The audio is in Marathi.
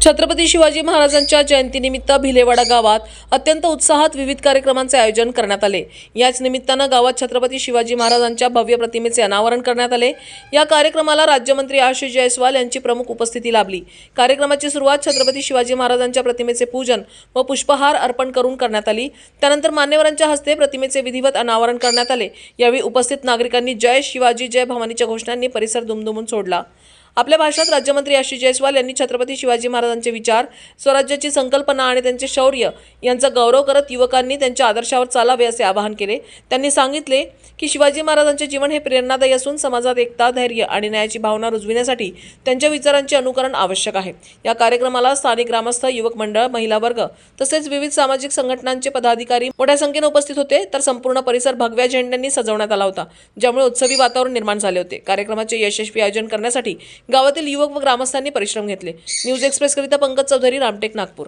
छत्रपती शिवाजी महाराजांच्या जयंतीनिमित्त भिलेवाडा गावात अत्यंत उत्साहात विविध कार्यक्रमांचे आयोजन करण्यात आले। याच निमित्तानं गावात छत्रपती शिवाजी महाराजांच्या भव्य प्रतिमेचे अनावरण करण्यात आले। या कार्यक्रमाला राज्यमंत्री आशिष जयस्वाल यांची प्रमुख उपस्थिती लाभली। कार्यक्रमाची सुरुवात छत्रपती शिवाजी महाराजांच्या प्रतिमेचे पूजन व पुष्पहार अर्पण करून करण्यात आली। त्यानंतर मान्यवरांच्या हस्ते प्रतिमेचे विधिवत अनावरण करण्यात आले। यावेळी उपस्थित नागरिकांनी जय शिवाजी जय भवानीच्या घोषणांनी परिसर दुमदुमून सोडला। आपल्या भाषणात राज्यमंत्री आशिष जयस्वाल यांनी छत्रपती शिवाजी महाराजांचे विचार, स्वराज्याची संकल्पना आणि त्यांचे शौर्य यांचा गौरव करत युवकांनी त्यांच्या आदर्शावर चालावे असे आवाहन केले। त्यांनी सांगितले की शिवाजी महाराजांचे जीवन हे प्रेरणादायी असून समाजात एकता, धैर्य आणि न्यायाची भावना रुजविण्यासाठी त्यांच्या विचारांचे अनुकरण आवश्यक आहे। या कार्यक्रमाला स्थानिक ग्रामस्थ, युवक मंडळ, महिला वर्ग तसेच विविध सामाजिक संघटनांचे पदाधिकारी मोठ्या संख्येने उपस्थित होते। तर संपूर्ण परिसर भगव्या झेंड्यांनी सजवण्यात आला होता, ज्यामुळे उत्सवी वातावरण निर्माण झाले होते। कार्यक्रमाचे यशस्वी आयोजन करण्यासाठी गावातील युवक व ग्रामस्थांनी परिश्रम घेतले। न्यूज एक्सप्रेस करिता पंकज चौधरी, रामटेक, नागपूर।